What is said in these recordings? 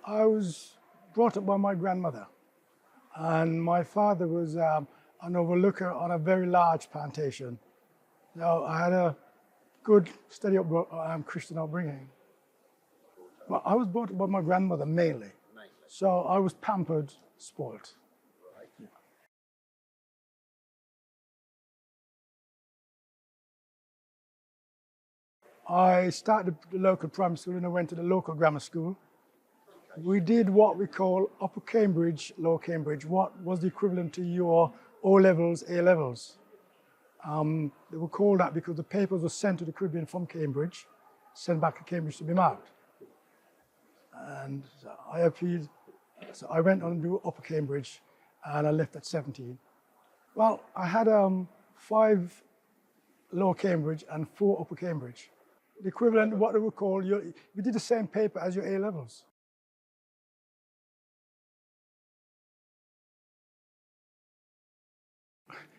I was brought up by my grandmother, and my father was an overlooker on a very large plantation. So I had a good, steady Christian upbringing. Well, I was brought up by my grandmother mainly, so I was pampered, spoilt. I started the local primary school and I went to the local grammar school. We did what we call Upper Cambridge, Lower Cambridge, what was the equivalent to your O-levels, A-levels. They were called that because the papers were sent to the Caribbean from Cambridge, sent back to Cambridge to be marked. And so I appealed, so I went on to do Upper Cambridge and I left at 17. Well, I had 5 Lower Cambridge and 4 Upper Cambridge. The equivalent of what they would call, you did the same paper as your A-levels.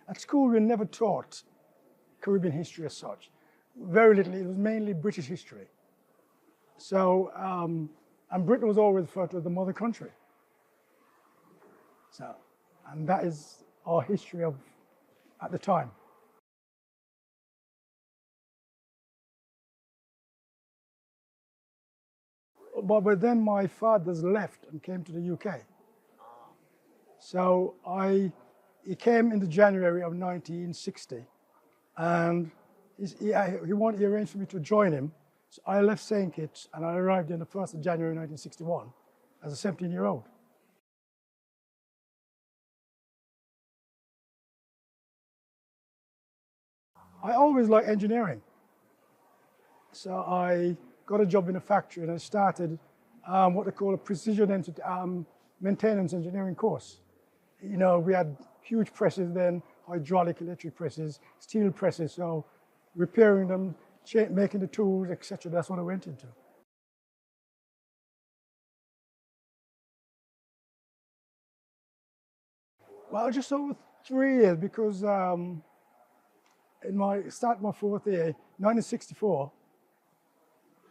At school, we never taught Caribbean history as such. Very little, it was mainly British history. So, and Britain was always referred to as the mother country. So, and that is our history of, at the time. But then my fathers left and came to the UK. So he came in the January of 1960, and he arranged for me to join him. So I left St. Kitts and I arrived on the 1st of January 1961 as a 17-year-old. I always liked engineering. So I got a job in a factory and I started what they call a precision maintenance engineering course. You know, we had huge presses then, hydraulic, electric presses, steel presses, so repairing them, making the tools, etc. That's what I went into. Well, just over 3 years because in my 4th year, 1964,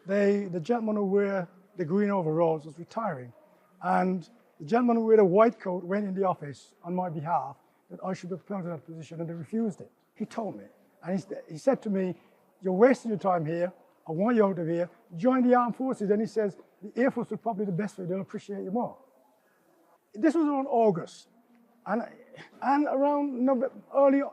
the gentleman who wear the green overalls was retiring, and the gentleman who wore the white coat went in the office on my behalf that I should be promoted to that position, and they refused it. He told me, and he said to me, "You're wasting your time here. I want you out of here. Join the armed forces." And he says, "The Air Force is probably the best for you. They'll appreciate you more." This was around August, and around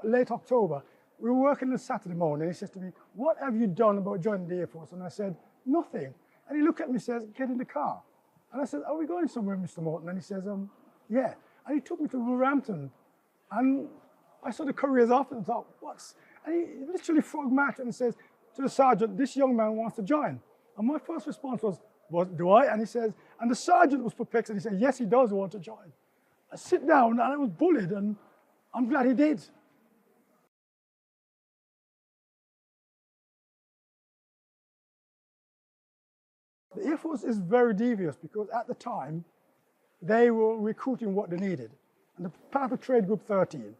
late October, we were working on a Saturday morning. He says to me, "What have you done about joining the Air Force?" And I said, "Nothing." And he looked at me and says, "Get in the car." And I said, "Are we going somewhere, Mr. Morton?" And he says, "Yeah." And he took me to Wolverhampton. And I saw the careers after and thought, and he literally frog marched and says to the sergeant, "This young man wants to join." And my first response was, "What, do I?" And he says, and the sergeant was perplexed and he said, "Yes, he does want to join." I sit down and I was bullied, and I'm glad he did. The Air Force is very devious because at the time, they were recruiting what they needed. And the part of Trade Group 13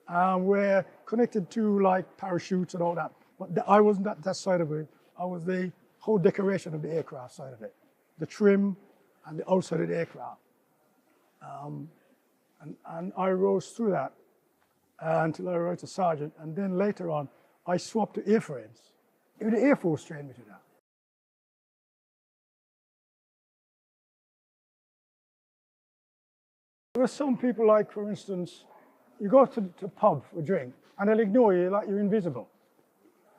were connected to like parachutes and all that. But I wasn't that side of it. I was the whole decoration of the aircraft side of it. The trim and the outside of the aircraft. And I rose through that until I arrived as sergeant. And then later on, I swapped to airframes. Even the Air Force trained me to that. There are some people like, for instance, you go to a pub for a drink and they'll ignore you like you're invisible.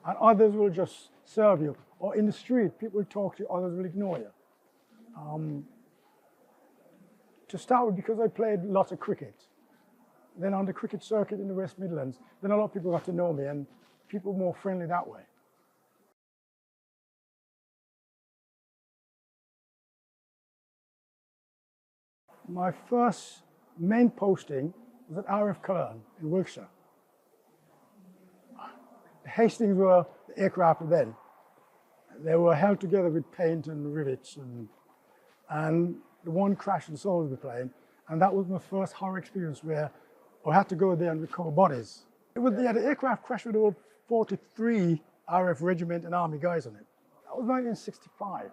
And others will just serve you. Or in the street, people will talk to you, others will ignore you. To start with, because I played lots of cricket, then on the cricket circuit in the West Midlands, then a lot of people got to know me and people were more friendly that way. My first main posting was at RAF Cologne in Wiltshire. The Hastings were the aircraft then. They were held together with paint and rivets, and the one crashed and souls were playing, and that was my first horror experience where I had to go there and recover bodies. The aircraft crashed with all 43 RAF regiment and army guys on it. That was 1965,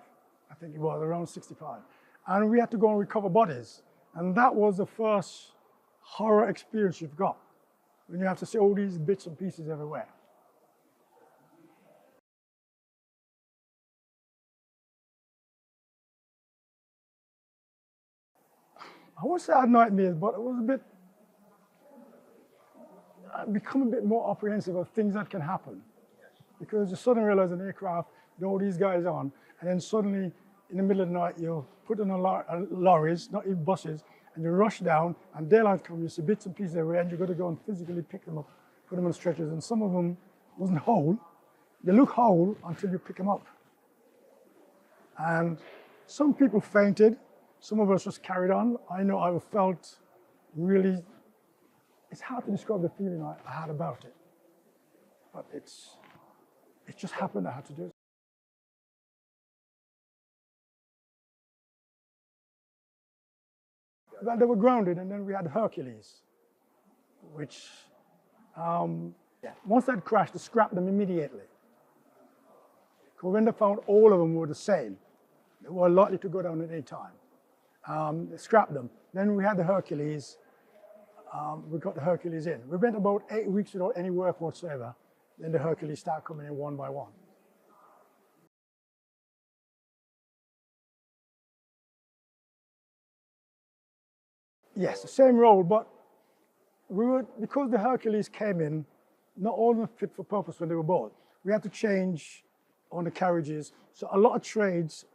I think it was around 65. And we had to go and recover bodies. And that was the first horror experience you've got, when you have to see all these bits and pieces everywhere. I won't say I had nightmares, but it was I've become a bit more apprehensive of things that can happen. Because you suddenly realize an aircraft, with all these guys on, and then suddenly in the middle of the night, you're put on lorries, not even buses, and you rush down, and daylight comes, you see bits and pieces everywhere, and you've got to go and physically pick them up, put them on stretchers, and some of them wasn't whole. They look whole until you pick them up. And some people fainted, some of us just carried on. I know I felt really, it's hard to describe the feeling I had about it, but it just happened I had to do it. Well, they were grounded, and then we had Hercules, which, once that crashed, they scrapped them immediately. Because when they found all of them were the same, they were likely to go down at any time. They scrapped them. Then we had the Hercules. We got the Hercules in. We went about 8 weeks without any work whatsoever. Then the Hercules started coming in one by one. Yes, the same role, but because the Hercules came in, not all of them fit for purpose when they were bought. We had to change on the carriages. So a lot of trades,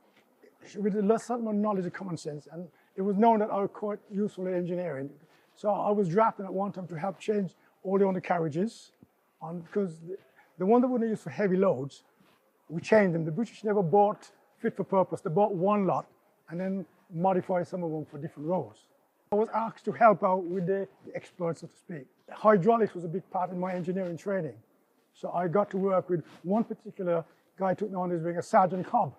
with a certain amount of knowledge and common sense, and it was known that I was quite useful in engineering. So I was drafted at one time to help change all the undercarriages, because the one that wouldn't use for heavy loads, we changed them. The British never bought fit for purpose. They bought one lot and then modified some of them for different roles. I was asked to help out with the experts, so to speak. Hydraulics was a big part in my engineering training. So I got to work with one particular guy took me on as being a Sergeant Cobb.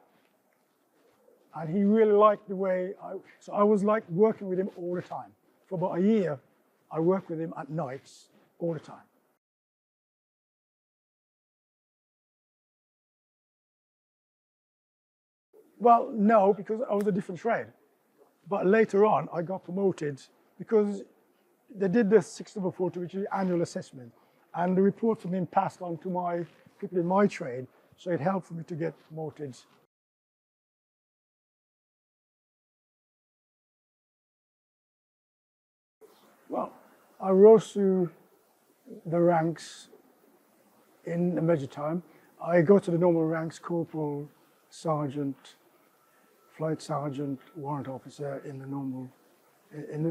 And he really liked the way so I was like working with him all the time. For about a year, I worked with him at nights all the time. Well, no, because I was a different trade. But later on, I got promoted because they did the 644, which is the annual assessment. And the report from him passed on to people in my trade, so it helped for me to get promoted. Well, I rose through the ranks in the Major time. I go to the normal ranks, corporal, sergeant, flight sergeant, warrant officer in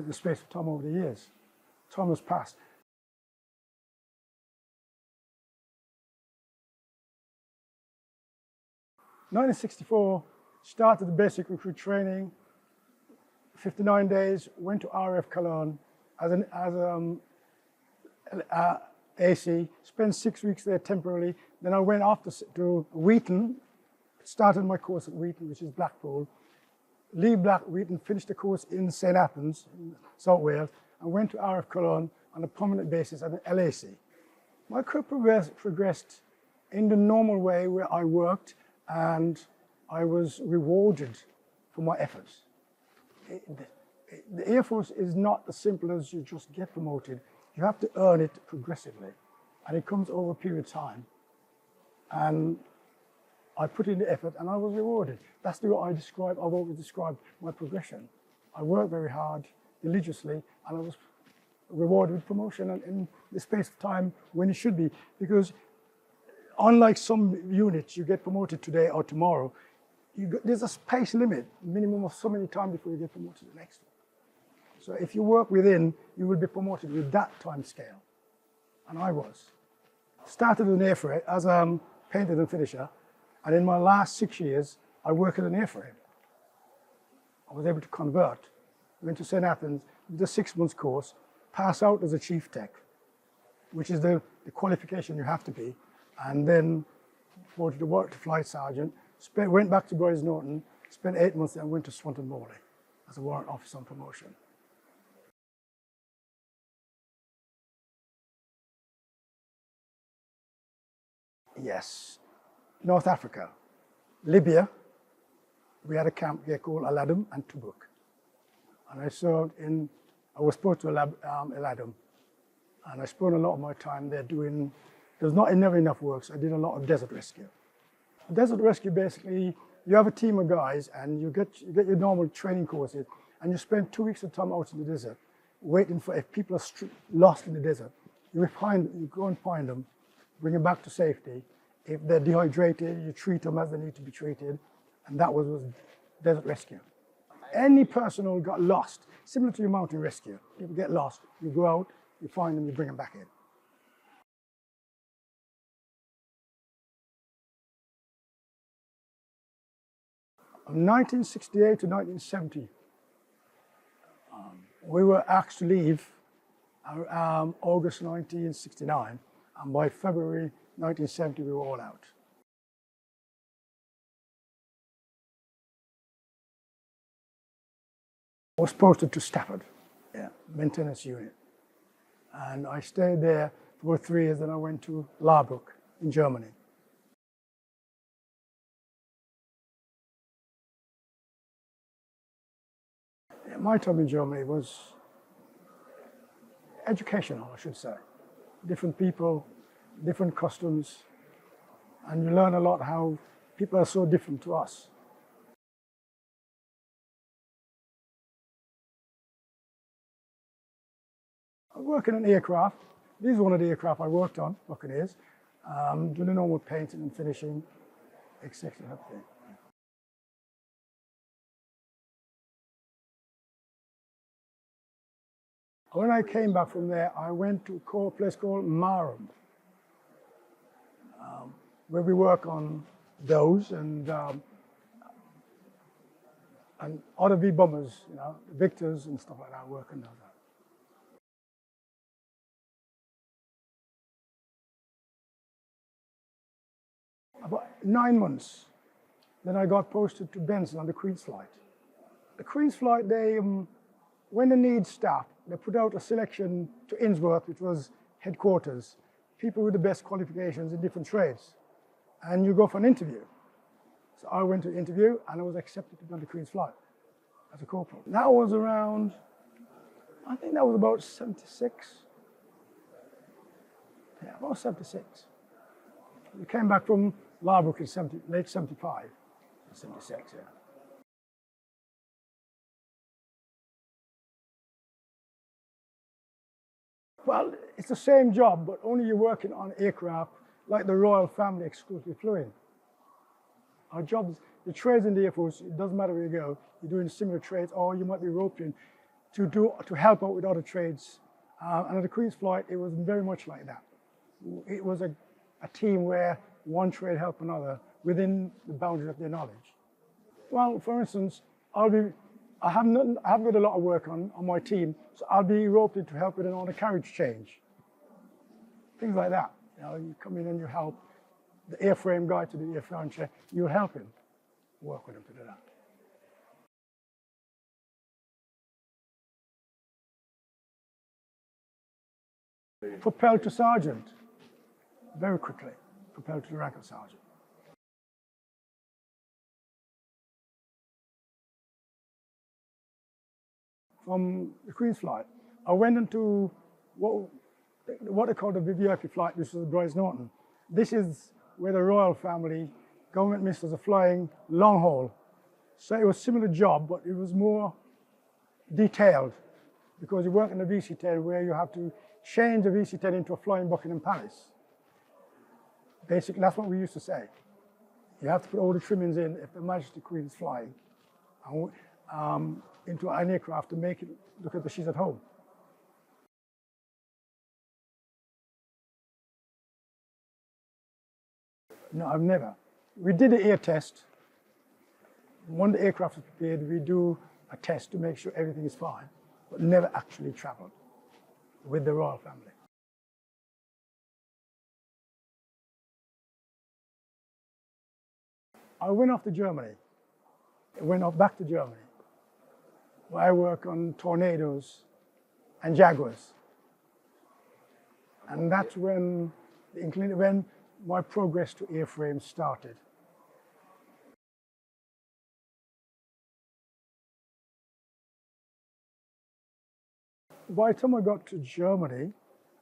the space of time over the years. Time has passed. 1964, started the basic recruit training, 59 days, went to RAF Cologne as AC, spent 6 weeks there temporarily. Then I went off to Wheaton, started my course at Wheaton, which is Blackpool. Leave Wheaton, finished the course in St. Athens, in South Wales, and went to RAF Cologne on a permanent basis at an LAC. My career progressed in the normal way where I worked and I was rewarded for my efforts. The Air Force is not as simple as you just get promoted. You have to earn it progressively, and it comes over a period of time. And I put in the effort and I was rewarded. That's the way I've always described my progression. I worked very hard, religiously, and I was rewarded with promotion in the space of time when it should be. Because unlike some units, you get promoted today or tomorrow, there's a space limit, minimum of so many times before you get promoted to the next one. So if you work within, you will be promoted with that time scale. And I was. Started as an airfreight, as a painter and finisher, and in my last 6 years, I worked as an airfreight. I was able to convert, went to St. Athens, did a 6 months course, pass out as a chief tech, which is the qualification you have to be, and then wanted to work to flight sergeant, went back to Boys Norton, spent 8 months there and went to Swanton Morley as a warrant officer on promotion. Yes, North Africa, Libya, we had a camp here called Aladdin and Tubuk. And I was supposed to Aladdin. And I spent a lot of my time there there's never enough work, so I did a lot of desert rescue. Desert rescue, basically, you have a team of guys and you get your normal training courses, and you spend 2 weeks of time out in the desert, waiting for, if people are lost in the desert, you go and find them, bring them back to safety. If they're dehydrated, you treat them as they need to be treated, and that was desert rescue. Any person who got lost, similar to your mountain rescue, people get lost, you go out, you find them, you bring them back in. From 1968 to 1970, we were asked to leave August 1969, and by February 1970 we were all out. I was posted to Stafford, maintenance unit, and I stayed there for 3 years. Then I went to Laarburg in Germany. My time in Germany was educational, I should say. Different people, different customs, and you learn a lot how people are so different to us. I work in an aircraft. This is one of the aircraft I worked on, Buccaneers, doing the normal painting and finishing, etc. When I came back from there, I went to a place called Marham, where we work on those and other V bombers, the Victors and stuff like that, working on that. About 9 months, then I got posted to Benson on the Queen's flight. The Queen's flight, when they need staff, they put out a selection to Innsworth, which was headquarters, people with the best qualifications in different trades. And you go for an interview. So I went to the interview and I was accepted to be on the Queen's flight as a corporal. That was around, I think that was about 76. Yeah, about 76. We came back from Laarburg in late 75, 76, yeah. Well, it's the same job, but only you're working on aircraft like the Royal Family exclusively flew in. Our jobs, the trades in the Air Force, it doesn't matter where you go, you're doing similar trades, or you might be roped in to help out with other trades. And at the Queen's flight, it was very much like that. It was a team where one trade helped another within the boundaries of their knowledge. Well, for instance, I haven't got a lot of work on my team, so I'll be roped in to help with an on a carriage change. Things like that. You come in and you help the airframe guy to do the airframe change. You'll help him, work with him to do that. Propelled to sergeant, very quickly, propelled to the rank of sergeant. From the Queen's flight, I went into what they call the VIP flight, which was Bryce Norton. This is where the royal family, government ministers are flying long haul. So it was a similar job, but it was more detailed because you work in a VC-10 where you have to change a VC-10 into a flying Buckingham Palace. Basically, that's what we used to say. You have to put all the trimmings in if the Majesty Queen is flying into an aircraft to make it look as if she's at home. No, I've never. We did an air test. When the aircraft is prepared, we do a test to make sure everything is fine, but never actually traveled with the royal family. I went off to Germany. I went off back to Germany, where I work on Tornadoes and Jaguars. And that's when my progress to airframes started. by the time I got to Germany,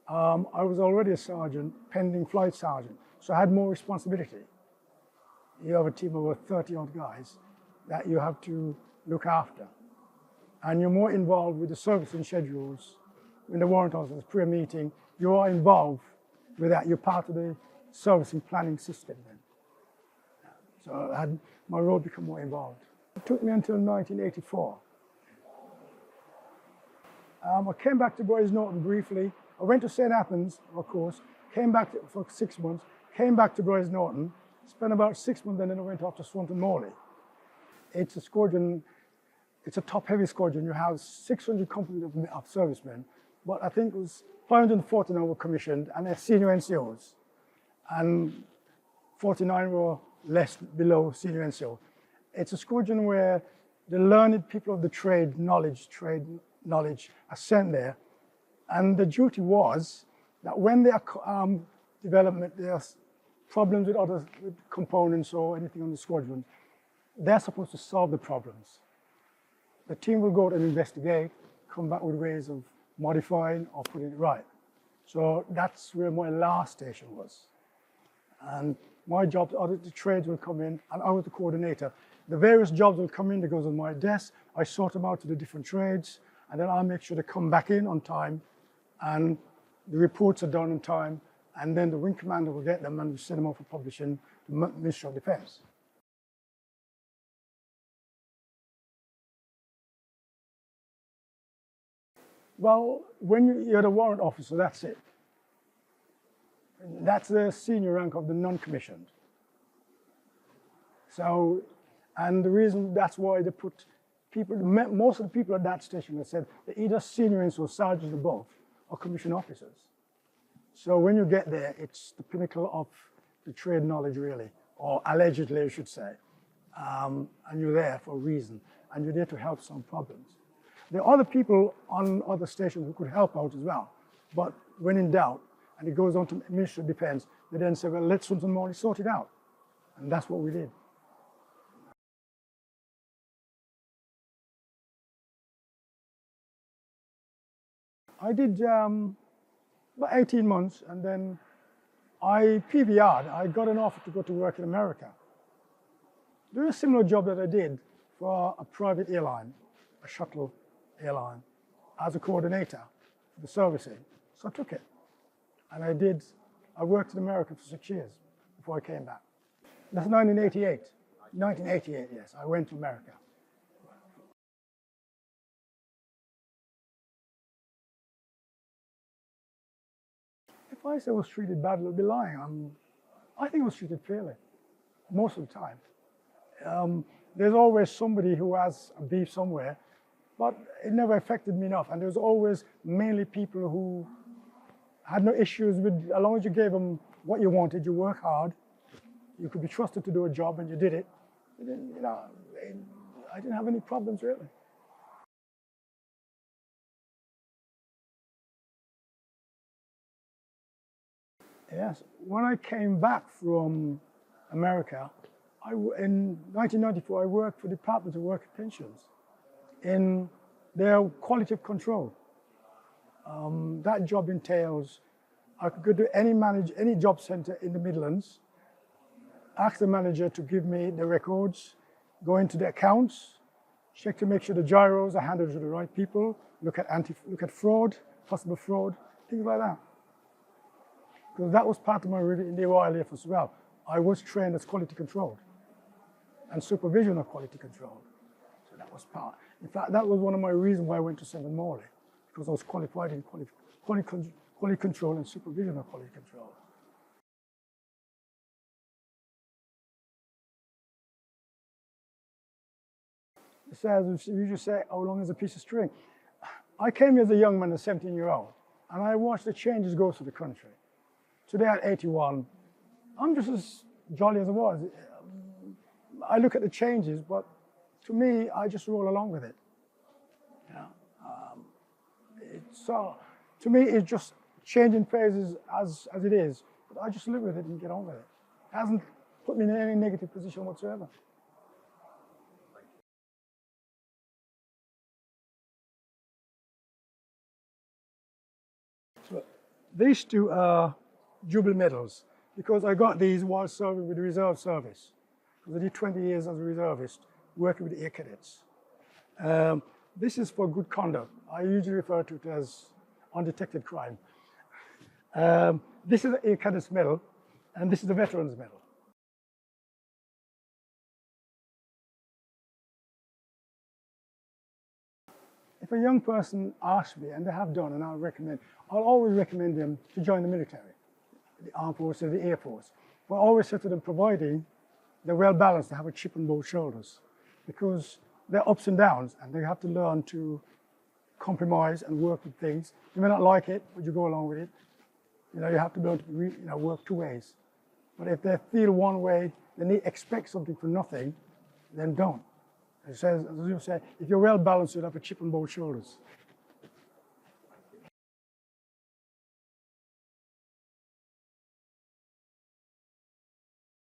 I was already a sergeant, pending flight sergeant, so I had more responsibility. You have a team of about 30 odd guys that you have to look after. And you're more involved with the servicing schedules, in the warrant officers, pre-meeting, you are involved with that. You're part of the servicing planning system then. So my role became more involved. It took me until 1984. I came back to Boys Norton briefly. I went to St. Athens, of course, came back for 6 months, came back to Boys Norton, spent about 6 months, and then I went off to Swanton Morley. It's a squadron, it's a top-heavy squadron. You have 600 companies of servicemen, but I think it was 549 were commissioned, and they're senior NCOs, and 49 were less below senior NCO. It's a squadron where the learned people of the trade knowledge are sent there, and the duty was that when there are development, there's problems with components or anything on the squadron, they're supposed to solve the problems. The team will go out and investigate, come back with ways of modifying or putting it right. So that's where my last station was. And my job, the trades will come in, and I was the coordinator. The various jobs will come in, that goes on my desk. I sort them out to the different trades, and then I'll make sure they come back in on time, and the reports are done on time, and then the wing commander will get them and we send them off for publishing to the Ministry of Defense. Well, when you're the warrant officer, that's it. That's the senior rank of the non-commissioned. So, and the reason that's why they put people, most of the people at that station have said they're either senior or sergeants above or commissioned officers. So when you get there, it's the pinnacle of the trade knowledge really, or allegedly I should say. And you're there for a reason, and you're there to help solve problems. There are other people on other stations who could help out as well, but when in doubt, and it goes on to Ministry of Defense, they then say, well, let Swanton Morley sort it out. And that's what we did. I did about 18 months, and then I PVR'd. I got an offer to go to work in America. Doing a similar job that I did for a private airline, a shuttle airline, as a coordinator for the servicing. So I took it. And I worked in America for 6 years before I came back. That's 1988. 1988, yes, I went to America. If I say I was treated badly, I'd be lying. I think I was treated fairly, most of the time. There's always somebody who has a beef somewhere, but it never affected me enough. And there's always mainly people who had no issues with, as long as you gave them what you wanted, you work hard, you could be trusted to do a job, and you did it. I didn't have any problems really. Yes, when I came back from America, in 1994, I worked for the Department of Work and Pensions in their quality of control. That job entails, I could go to any job center in the Midlands, ask the manager to give me the records, go into the accounts, check to make sure the gyros are handled to the right people, look at fraud, possible fraud, things like that. Because that was part of my in the Royal Air Force as well. I was trained as quality control and supervision of quality control. So that was part. In fact, that was one of my reasons why I went to Swanton Morley, because I was qualified in quality control and supervision of quality control. It says, you just say, how long is a piece of string? I came here as a young man, a 17-year-old, and I watched the changes go through the country. Today at 81, I'm just as jolly as I was. I look at the changes, but to me, I just roll along with it. To me, it's just changing phases as it is, but I just live with it and get on with it. It hasn't put me in any negative position whatsoever. These two are Jubilee medals because I got these while serving with the reserve service. Because I did 20 years as a reservist working with the Air Cadets. This is for good conduct. I usually refer to it as undetected crime. This is the Air Cadets medal, and this is the Veterans medal. If a young person asks me, and they have done, and I'll always recommend them to join the military, the armed forces, the Air Force. But I always say to them, providing they're well balanced, they have a chip on both shoulders, because there are ups and downs, and they have to learn to compromise and work with things. You may not like it, but you go along with it. You have to learn to work two ways. But if they feel one way, then they expect something for nothing, then don't. As you say, if you're well balanced, you'll have a chip on both shoulders.